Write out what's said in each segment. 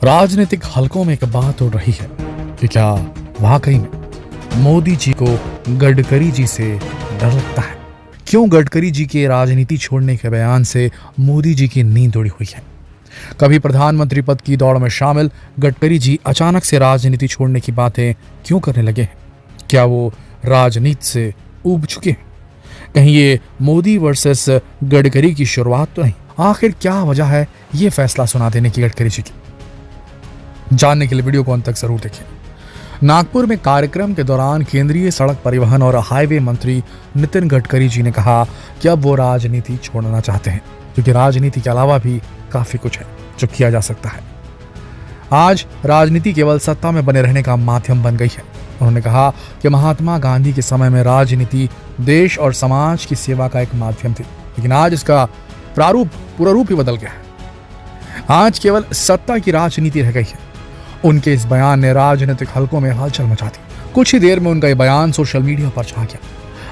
राजनीतिक हलकों में एक बात उड़ रही है कि क्या वाकई में मोदी जी को गडकरी जी से डर लगता है। क्यों गडकरी जी के राजनीति छोड़ने के बयान से मोदी जी की नींद उड़ी हुई है। कभी प्रधानमंत्री पद की दौड़ में शामिल गडकरी जी अचानक से राजनीति छोड़ने की बातें क्यों करने लगे हैं। क्या वो राजनीति से ऊब चुके हैं। कहीं ये मोदी वर्सेस गडकरी की शुरुआत तो नहीं। आखिर क्या वजह है ये फैसला सुना देने की गडकरी जी की। जानने के लिए वीडियो को अंत तक जरूर देखें। नागपुर में कार्यक्रम के दौरान केंद्रीय सड़क परिवहन और हाईवे मंत्री नितिन गडकरी जी ने कहा कि अब वो राजनीति छोड़ना चाहते हैं, क्योंकि राजनीति के अलावा भी काफी कुछ है जो किया जा सकता है। आज राजनीति केवल सत्ता में बने रहने का माध्यम बन गई है। उन्होंने कहा कि महात्मा गांधी के समय में राजनीति देश और समाज की सेवा का एक माध्यम थी, लेकिन आज इसका पूरा रूप ही बदल गया है। आज केवल सत्ता की राजनीति रह गई है। उनके इस बयान ने राजनीतिक हलकों में हलचल मचा दी। कुछ ही देर में उनका ये बयान सोशल मीडिया पर छा गया।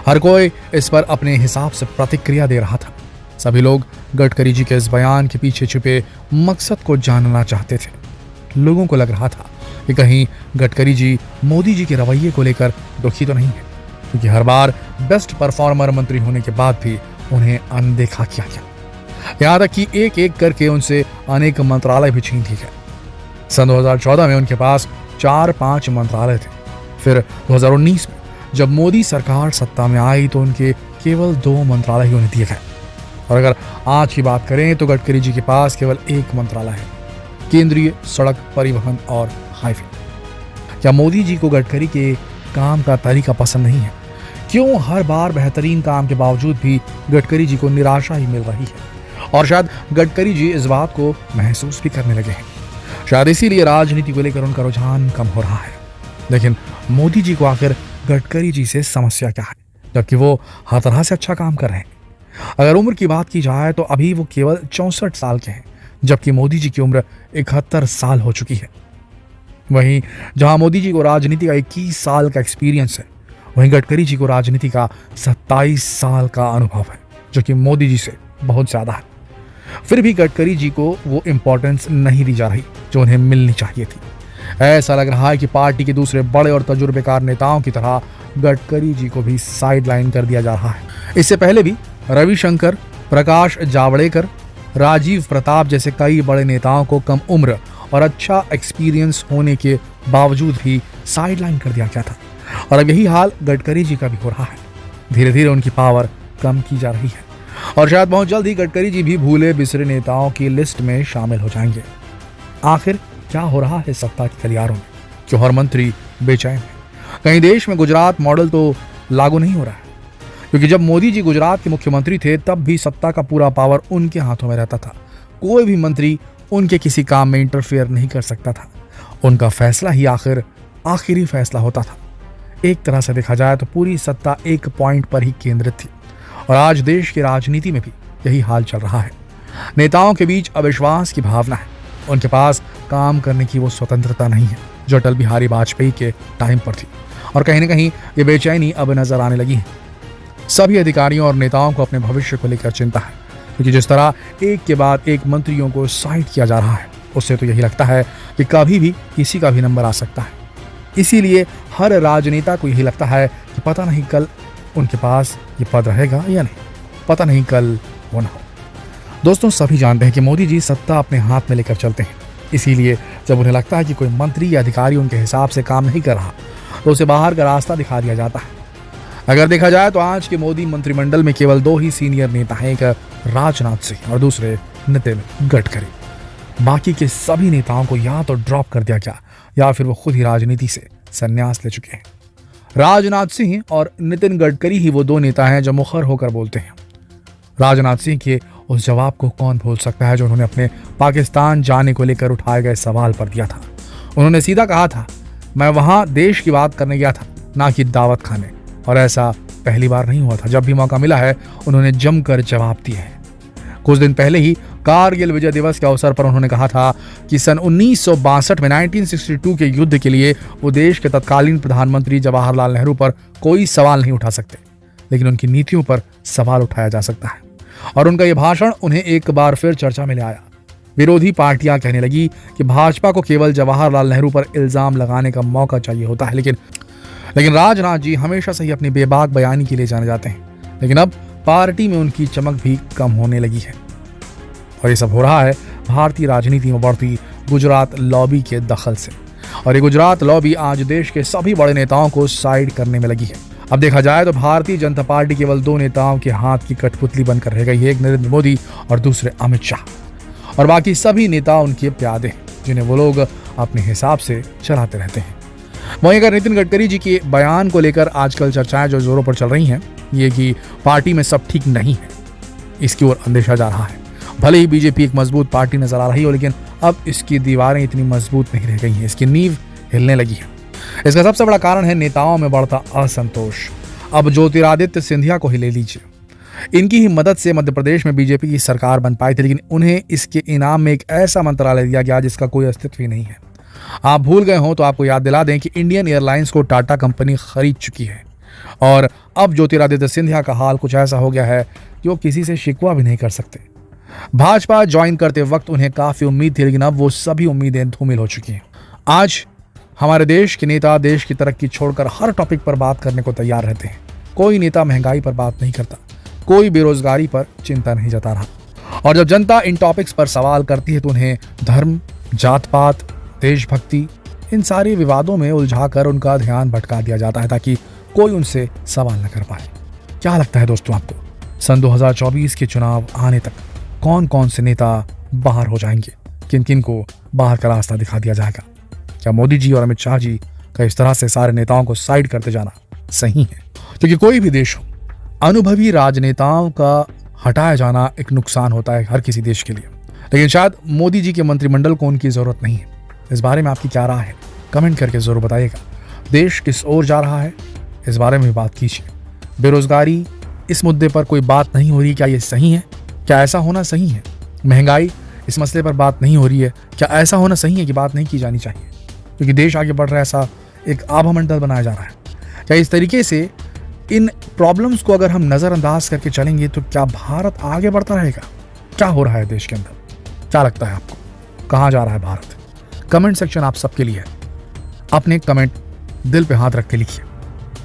हर कोई इस पर अपने हिसाब से प्रतिक्रिया दे रहा था। सभी लोग गडकरी जी के इस बयान के पीछे छुपे मकसद को जानना चाहते थे। लोगों को लग रहा था कि कहीं गडकरी जी मोदी जी के रवैये को लेकर दुखी तो नहीं है, क्योंकि हर बार बेस्ट परफॉर्मर मंत्री होने के बाद भी उन्हें अनदेखा किया गया। यहाँ तक कि एक एक करके उनसे अनेक मंत्रालय भी छीन लिए गए। सन 2014 में उनके पास 4-5 मंत्रालय थे। फिर 2019 में जब मोदी सरकार सत्ता में आई तो उनके केवल 2 मंत्रालय ही उन्हें दिए गए। और अगर आज की बात करें तो गडकरी जी के पास केवल 1 मंत्रालय है, केंद्रीय सड़क परिवहन और हाईवे। क्या मोदी जी को गडकरी के काम का तरीका पसंद नहीं है? क्यों हर बार बेहतरीन काम के बावजूद भी गडकरी जी को निराशा ही मिल रही है? और शायद गडकरी जी इस बात को महसूस भी करने लगे हैं। शायद इसीलिए राजनीति को लेकर उनका रुझान कम हो रहा है। लेकिन मोदी जी को आखिर गडकरी जी से समस्या क्या है, जबकि वो हर तरह से अच्छा काम कर रहे हैं। अगर उम्र की बात की जाए तो अभी वो केवल 64 साल के हैं, जबकि मोदी जी की उम्र 71 साल हो चुकी है। वहीं जहां मोदी जी को राजनीति का 21 साल का एक्सपीरियंस है, वहीं गडकरी जी को राजनीति का 27 साल का अनुभव है, जो कि मोदी जी से बहुत ज्यादा है। फिर भी गडकरी जी को वो इंपॉर्टेंस नहीं दी जा रही जो उन्हें मिलनी चाहिए थी। ऐसा लग रहा है कि पार्टी के दूसरे बड़े और तजुर्बेकार नेताओं की तरह गडकरी जी को भी साइड लाइन कर दिया जा रहा है। इससे पहले भी रविशंकर, प्रकाश जावड़ेकर, राजीव प्रताप जैसे कई बड़े नेताओं को कम उम्र और अच्छा एक्सपीरियंस होने के बावजूद भी साइड लाइन कर दिया गया था। और अब यही हाल गडकरी जी का भी हो रहा है। धीरे धीरे उनकी पावर कम की जा रही है और शायद बहुत जल्द ही गडकरी जी भी भूले बिसरे नेताओं की लिस्ट में शामिल हो जाएंगे। आखिर क्या हो रहा है सत्ता के गलियारों में, जो हर मंत्री बेचैन है? कहीं देश में गुजरात मॉडल तो लागू नहीं हो रहा है? क्योंकि जब मोदी जी गुजरात के मुख्यमंत्री थे तब भी सत्ता का पूरा पावर उनके हाथों में रहता था। कोई भी मंत्री उनके किसी काम में इंटरफेयर नहीं कर सकता था। उनका फैसला ही आखिरी फैसला होता था। एक तरह से देखा जाए तो पूरी सत्ता एक पॉइंट पर ही केंद्रित थी। और आज देश की राजनीति में भी यही हाल चल रहा है। नेताओं के बीच अविश्वास की भावना है। उनके पास काम करने की वो स्वतंत्रता नहीं है जो अटल बिहारी वाजपेयी के टाइम पर थी। और कहीं ना कहीं ये बेचैनी अब नजर आने लगी है। सभी अधिकारियों और नेताओं को अपने भविष्य को लेकर चिंता है, क्योंकि जिस तरह एक के बाद एक मंत्रियों को साइड किया जा रहा है, उससे तो यही लगता है कि कभी भी किसी का भी नंबर आ सकता है। इसीलिए हर राजनेता को यही लगता है कि पता नहीं कल उनके पास ये पद रहेगा या नहीं, पता नहीं कल वो ना हो। दोस्तों, सभी जानते हैं कि मोदी जी सत्ता अपने हाथ में लेकर चलते हैं। इसीलिए जब उन्हें लगता है कि कोई मंत्री या अधिकारी उनके हिसाब से काम नहीं कर रहा तो उसे बाहर का रास्ता दिखा दिया जाता है। अगर देखा जाए तो आज के मोदी मंत्रिमंडल में केवल 2 ही सीनियर नेता हैं, एक राजनाथ सिंह और दूसरे नितिन गडकरी। बाकी के सभी नेताओं को या तो ड्रॉप कर दिया गया या फिर वो खुद ही राजनीति से संन्यास ले चुके हैं। राजनाथ सिंह और नितिन गडकरी ही वो 2 नेता हैं जो मुखर होकर बोलते हैं। राजनाथ सिंह के उस जवाब को कौन भूल सकता है जो उन्होंने अपने पाकिस्तान जाने को लेकर उठाए गए सवाल पर दिया था। उन्होंने सीधा कहा था, मैं वहां देश की बात करने गया था, ना कि दावत खाने। और ऐसा पहली बार नहीं हुआ था। जब भी मौका मिला है उन्होंने जमकर जवाब दिए हैं। कुछ दिन पहले ही कारगिल विजय दिवस के अवसर पर उन्होंने कहा था कि सन 1962 में 1962 के युद्ध के लिए वो देश के तत्कालीन प्रधानमंत्री जवाहरलाल नेहरू पर कोई सवाल नहीं उठा सकते, लेकिन उनकी नीतियों पर सवाल उठाया जा सकता है। और उनका यह भाषण उन्हें एक बार फिर चर्चा में ले आया। विरोधी पार्टियां कहने लगी कि भाजपा को केवल जवाहरलाल नेहरू पर इल्जाम लगाने का मौका चाहिए होता है, लेकिन राजनाथ जी हमेशा से ही अपनी बेबाक बयानी के लिए जाने जाते हैं। लेकिन अब पार्टी में उनकी चमक भी कम होने लगी है और ये सब हो रहा है भारतीय राजनीति में बढ़ती गुजरात लॉबी के दखल से। और ये गुजरात लॉबी आज देश के सभी बड़े नेताओं को साइड करने में लगी है। अब देखा जाए तो भारतीय जनता पार्टी केवल दो नेताओं के हाथ की कठपुतली बनकर रह गई है, एक नरेंद्र मोदी और दूसरे अमित शाह। और बाकी सभी नेता उनके प्यादे हैं जिन्हें वो लोग अपने हिसाब से चलाते रहते हैं। वहीं अगर नितिन गडकरी जी के बयान को लेकर आजकल चर्चाएं जो जोरों पर चल रही हैं, ये कि पार्टी में सब ठीक नहीं है, इसकी ओर अंदेशा जा रहा है। भले ही बीजेपी एक मजबूत पार्टी नजर आ रही हो, लेकिन अब इसकी दीवारें इतनी मजबूत नहीं रह गई हैं, इसकी नींव हिलने लगी है। इसका सबसे बड़ा कारण है नेताओं में बढ़ता असंतोष। अब ज्योतिरादित्य सिंधिया को ही ले लीजिए, इनकी ही मदद से मध्य प्रदेश में बीजेपी की सरकार बन पाई थी, लेकिन उन्हें इसके इनाम में एक ऐसा मंत्रालय दिया गया जिसका कोई अस्तित्व ही नहीं है। आप भूल गए हो तो आपको याद दिला दें कि इंडियन एयरलाइंस को टाटा कंपनी खरीद चुकी है और अब ज्योतिरादित्य सिंधिया का हाल कुछ ऐसा हो गया है कि वो किसी से शिकवा भी नहीं कर सकते। भाजपा ज्वाइन करते वक्त उन्हें काफी उम्मीद थी, लेकिन अब वो सभी उम्मीदें धूमिल हो चुकी हैं। आज हमारे देश के नेता देश की तरक्की छोड़कर हर टॉपिक पर बात करने को तैयार रहते हैं। कोई नेता महंगाई पर बात नहीं करता, कोई बेरोजगारी पर चिंता नहीं जता रहा। और जब जनता इन टॉपिक्स पर सवाल करती है तो उन्हें धर्म, जात पात, देशभक्ति, इन सारे विवादों में उलझाकर उनका ध्यान भटका दिया जाता है ताकि कोई उनसे सवाल न कर पाए। क्या लगता है दोस्तों आपको, सन 2024 के चुनाव आने तक कौन कौन से नेता बाहर हो जाएंगे, किन किन को बाहर का रास्ता दिखा दिया जाएगा? क्या मोदी जी और अमित शाह जी का इस तरह से सारे नेताओं को साइड करते जाना सही है? क्योंकि कोई भी देश हो, अनुभवी राजनेताओं का हटाया जाना एक नुकसान होता है हर किसी देश के लिए, लेकिन शायद मोदी जी के मंत्रिमंडल को उनकी जरूरत नहीं है। इस बारे में आपकी क्या राय है? कमेंट करके जरूर बताइएगा। देश किस ओर जा रहा है, इस बारे में भी बात कीजिए। बेरोजगारी, इस मुद्दे पर कोई बात नहीं हो रही, क्या ये सही है? क्या ऐसा होना सही है? महंगाई, इस मसले पर बात नहीं हो रही है, क्या ऐसा होना सही है कि बात नहीं की जानी चाहिए क्योंकि देश आगे बढ़ रहा है, ऐसा एक आभामंडल बनाया जा रहा है? क्या इस तरीके से इन प्रॉब्लम्स को अगर हम नज़रअंदाज करके चलेंगे तो क्या भारत आगे बढ़ता रहेगा? क्या हो रहा है देश के अंदर? क्या लगता है आपको, कहाँ जा रहा है भारत? कमेंट सेक्शन आप सबके लिए है। अपने कमेंट दिल पे हाथ रख के लिखिए।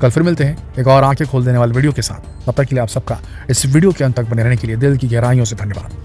कल फिर मिलते हैं एक और आंखें खोल देने वाले वीडियो के साथ। तब तक के लिए आप सबका इस वीडियो के अंत तक बने रहने के लिए दिल की गहराइयों से धन्यवाद।